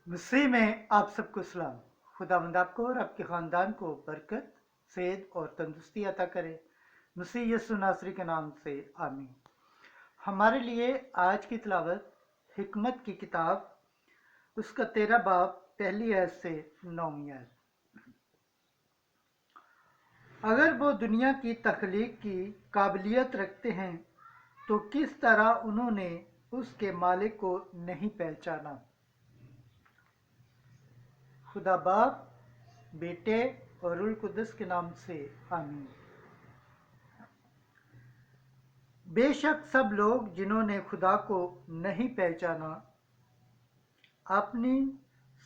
मसीह में आप सबको सलाम। खुदावंद आपको और आपके ख़ानदान को बरकत, सेहत और तंदुरुस्ती अता करे। मसीह यीशु नासरी के नाम से आमीन। हमारे लिए आज की तिलावत हिकमत की किताब, उसका 13 बाब, पहली आयत से 9वीं आयत। अगर वो दुनिया की तख्लीक की काबिलियत रखते हैं तो किस तरह उन्होंने उसके मालिक को नहीं पहचाना। खुदा बाप, बेटे और रूह कुद्दस के नाम से आमीन। बेशक सब लोग जिन्होंने खुदा को नहीं पहचाना अपनी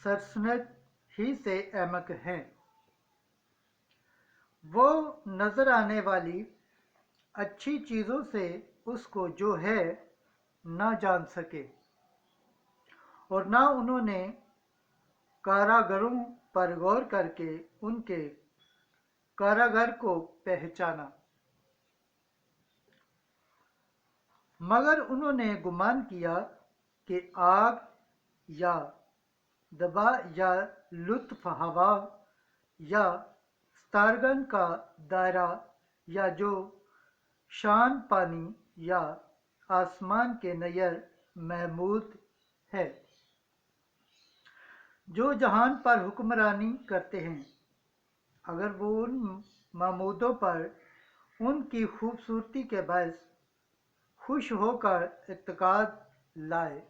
सरसनत ही से अहमक हैं। वो नजर आने वाली अच्छी चीज़ों से उसको जो है ना जान सके और ना उन्होंने कारागरों पर गौर करके उनके कारागर को पहचाना, मगर उन्होंने गुमान किया कि आग या दबा या लुत्फ हवा या स्तारगन का दायरा या जो शान पानी या आसमान के नयर महमूद है, जो जहान पर हुक्मरानी करते हैं, अगर वो उन महमूदों पर उनकी खूबसूरती के बायस खुश होकर इत्तेकाद लाए,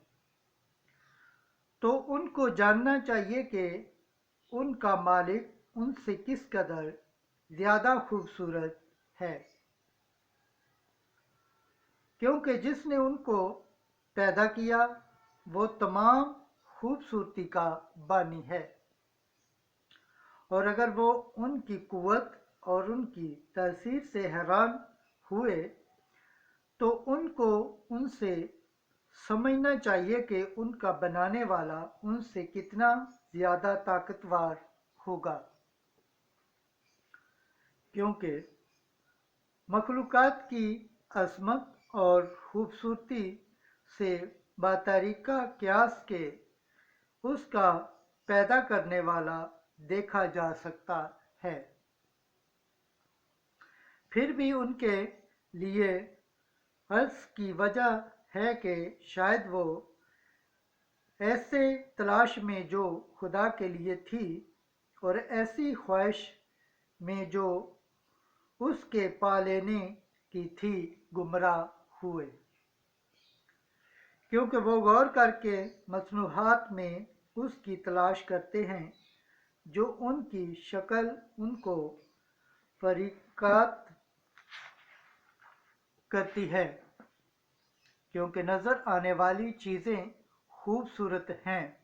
तो उनको जानना चाहिए कि उनका मालिक उनसे किस कदर ज़्यादा खूबसूरत है, क्योंकि जिसने उनको पैदा किया वो तमाम खूबसूरती का बानी है। और अगर वो उनकी कुव्वत और उनकी तासीर से हैरान हुए तो उनको उनसे समझना चाहिए कि उनका बनाने वाला उनसे कितना ज़्यादा ताकतवर होगा, क्योंकि मखलूक़ात की अज़मत और खूबसूरती से बातरीका क़यास के उसका पैदा करने वाला देखा जा सकता है। फिर भी उनके लिए अर्ज़ की वजह है कि शायद वो ऐसे तलाश में जो खुदा के लिए थी और ऐसी ख्वाहिश में जो उसके पा लेने की थी गुमराह हुए, क्योंकि वो गौर करके मसनूहात में उसकी तलाश करते हैं जो उनकी शक्ल उनको फरीकात करती है, क्योंकि नज़र आने वाली चीज़ें खूबसूरत हैं,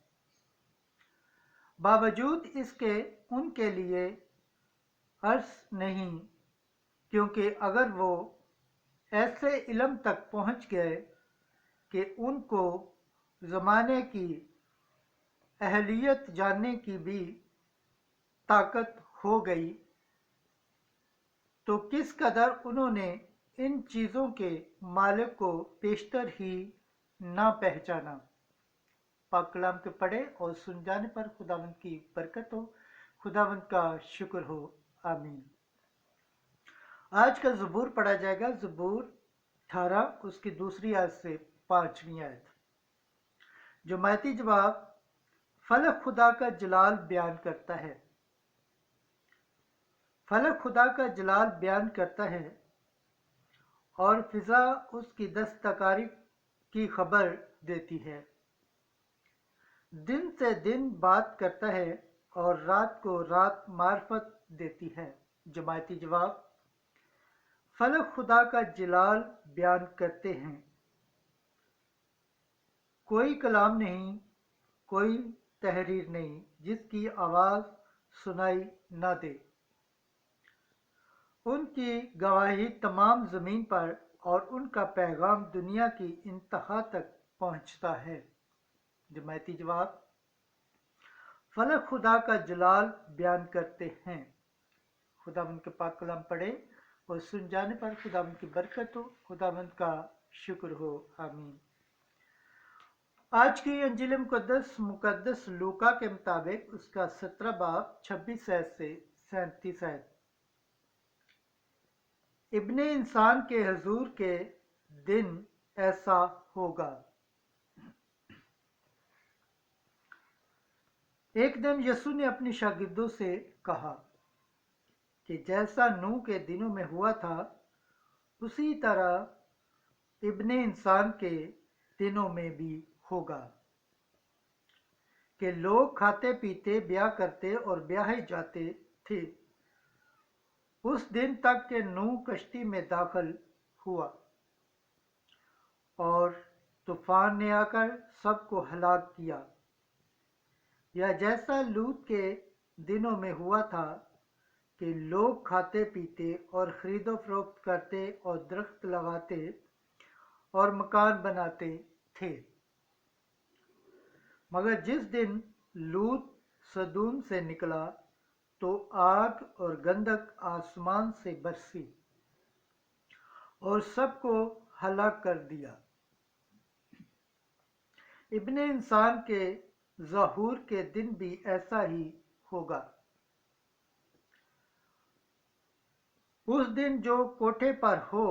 बावजूद इसके उनके लिए अर्थ नहीं, क्योंकि अगर वो ऐसे इल्म तक पहुँच गए कि उनको ज़माने की अहलियत जानने की भी ताकत हो गई, तो किस कदर उन्होंने इन चीज़ों के मालिक को पेशतर ही ना पहचाना। पाक कलाम के पढ़े और सुन जाने पर खुदावंद की बरकत हो, खुदावंद का शुक्र हो, आमीन। आज का ज़बूर पढ़ा जाएगा, ज़बूर 18 उसकी दूसरी आयत से 5वीं आयत। जो मायती जवाब फलक खुदा का जलाल बयान करता है। फलक खुदा का जलाल बयान करता है और फिजा उसकी दस्तकारी की खबर देती है। दिन से दिन बात करता है और रात को रात मार्फत देती है। जमायती जवाब फलक खुदा का जलाल बयान करते हैं। कोई कलाम नहीं, कोई तहरीर नहीं जिसकी आवाज़ सुनाई ना दे। उनकी गवाही तमाम ज़मीन पर और उनका पैगाम दुनिया की इंतहा तक पहुँचता है। जमायती जवाब फलक खुदा का जलाल बयान करते हैं। खुदावंद के पाक कलाम पढ़े और सुन जाने पर खुदावंद की बरकत हो, खुदावंद का शुक्र हो, आमीन। آج کی انجیل مقدس لوکا کے مطابق اس کا 17 باب 26 آیت سے 37 آیت۔ ابن انسان کے حضور کے دن ایسا ہوگا۔ ایک دن یسوع نے اپنے شاگردوں سے کہا کہ جیسا نوح کے دنوں میں ہوا تھا اسی طرح ابن انسان کے دنوں میں بھی ہوگا، کہ لوگ کھاتے پیتے بیاہ کرتے اور بیاہے جاتے تھے اس دن تک کہ نوح کشتی میں داخل ہوا اور طوفان نے آ کر سب کو ہلاک کیا، یا جیسا لوط کے دنوں میں ہوا تھا کہ لوگ کھاتے پیتے اور خرید و فروخت کرتے اور درخت لگاتے اور مکان بناتے تھے، مگر جس دن لوط سدوم سے نکلا تو آگ اور گندک آسمان سے برسی اور سب کو ہلاک کر دیا۔ ابن انسان کے ظہور کے دن بھی ایسا ہی ہوگا۔ اس دن جو کوٹھے پر ہو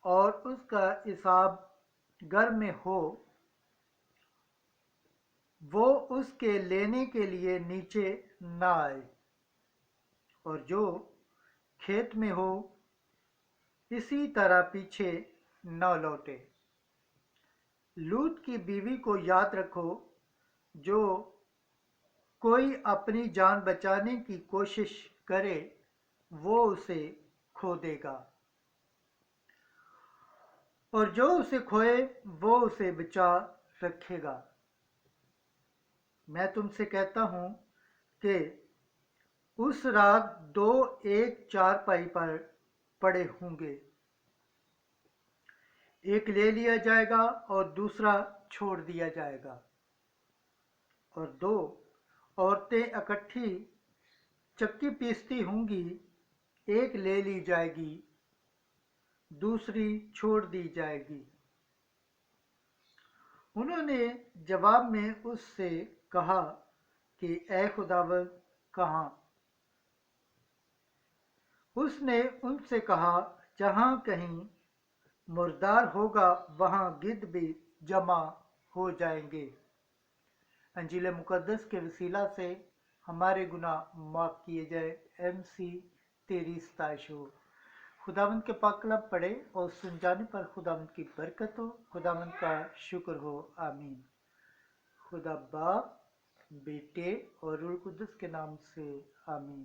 اور اس کا حساب گھر میں ہو وہ اس کے لینے کے لیے نیچے نہ آئے، اور جو کھیت میں ہو اسی طرح پیچھے نہ لوٹے۔ لوط کی بیوی کو یاد رکھو، جو کوئی اپنی جان بچانے کی کوشش کرے وہ اسے کھو دے گا، اور جو اسے کھوئے وہ اسے بچا رکھے گا۔ میں تم سے کہتا ہوں کہ اس رات دو ایک چارپائی پر پڑے ہوں گے، ایک لے لیا جائے گا اور دوسرا چھوڑ دیا جائے گا، اور دو عورتیں اکٹھی چکی پیستی ہوں گی، ایک لے لی جائے گی دوسری چھوڑ دی جائے گی۔ انہوں نے جواب میں اس سے کہا کہ اے خداوند کہاں؟ اس نے ان سے کہا جہاں کہیں مردار ہوگا وہاں گدھ بھی جمع ہو جائیں گے۔ انجیل مقدس کے وسیلہ سے ہمارے گناہ معاف کیے جائے۔ ایم سی تیری ستائش ہو۔ خداوند کے پاک کلام پڑھے اور سن جانے پر خداوند کی برکت ہو، خداوند کا شکر ہو، آمین۔ خدا باپ، بیٹے اور روح القدس کے نام سے آمین۔